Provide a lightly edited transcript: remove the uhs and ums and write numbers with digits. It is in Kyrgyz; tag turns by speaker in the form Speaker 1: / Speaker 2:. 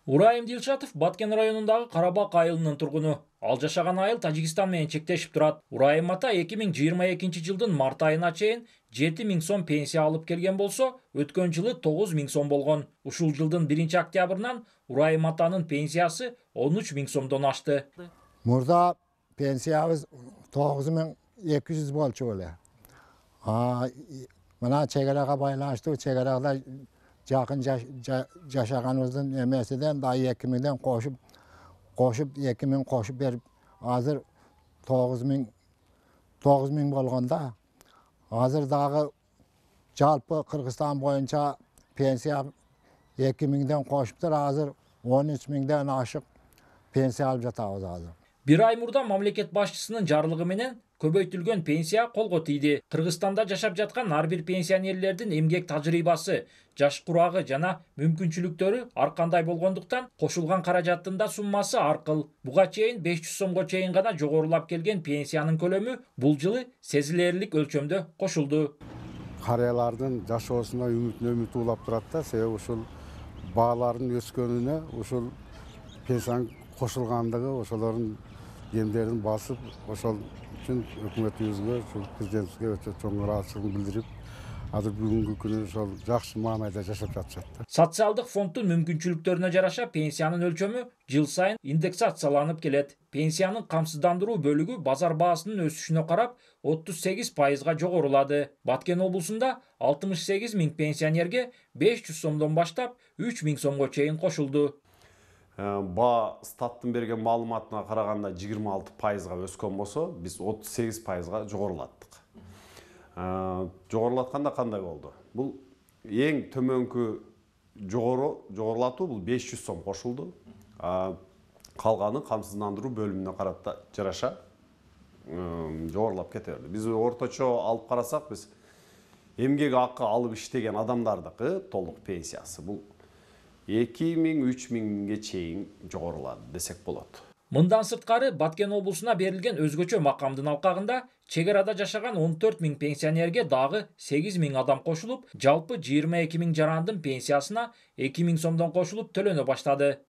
Speaker 1: Урайым Дилшатов Баткен районундагы Карабак айылынын тургуну. Ал жашаган айыл Тажикстан менен чектешип турат. Урайым ата 2022-жылдын март айына чейин 7.000 сом пенсия алып келген болсо, өткөн жылы 9.000 сом болгон. Ушул жылдын 1-октябрынан Урайым атанын пенсиясы 13.000 сомдон ашты.
Speaker 2: Мурда пенсиябыз 9.200 болчу эле. Мына чегарага байланыштуу, чегарада жақын жашағанымыздың емесіден да 2.000'den koşup 2.000 koşup berip hazır 9.000 bolganda hazır dağı жалпы Kırgızstan boyunca pensiya 2.000'den koşuptur, hazır 13.000'den aşık pensiya alıp жатабыз hazır.
Speaker 1: Bir ay murda mamleket başçısının jarlыгы менен көбөйтүлгөн пенсия колго тийди. Кыргызстанда жашап жаткан ар бир пенсионерлердин эмгек тажрыйбасы, жаш курагы жана мүмкүнчүлүктөрү ар кандай болгондуктан кошулган каражаттын да суммасы ар кыл. Буга чейин 500 сомго чейин гана жогорулап келген пенсиянын көлөмү бул жылы сезилерлик өлчөмдө кошулду.
Speaker 3: Карыялардын жашоосуна үмүт улап турат да, себеби ушул баалардын өскөнүнө ушул пенсиянын кошулгандыгы, ошолордун емдерин басып, ошол үчүн өкмөтүбүзгө, президентибизге өтө чоң ыраазычылыгын билдирип, азыр бүгүнкү күнү ошол жакшы маанайда жашап жатышат.
Speaker 1: Социалдык фонддун мүмкүнчүлүктөрүнө жараша пенсиянын өлчөмү жыл сайын индексацияланып келет. Пенсиянын камсыздандыруу бөлүгү базар баасынын өсүшүнө карап 38%га жогорулады. Баткен облусунда 68.000 пенсионерге 500 сомдон баштап 3.000 сомго чейин кошулду.
Speaker 4: Ба статтын берген маалыматына караганда 26%га өскөн болсо, биз 38%га жогорулаттык. Жогорулатканда кандай болду? Бул эң төмөнкү жогорулатуу бул 500 сом кошулду. Калганы камсыздандыруу бөлүмүнө карата жараша жогорулап кете берди. Биз орточо алып карасак, биз эмгек акы алып иштеген адамдардыкы толук пенсиясы бул 2000-3000'ge чейин жогорулады десек болот.
Speaker 1: Мындан сырткары Баткен облусуна берилген өзгөчө макамдын алкагында чегарада жашаган 14.000 пенсионерге дагы 8.000 адам кошулуп, жалпы 22.000 жарандын пенсиясына 2.000 сомдон кошулуп төлөнө баштады.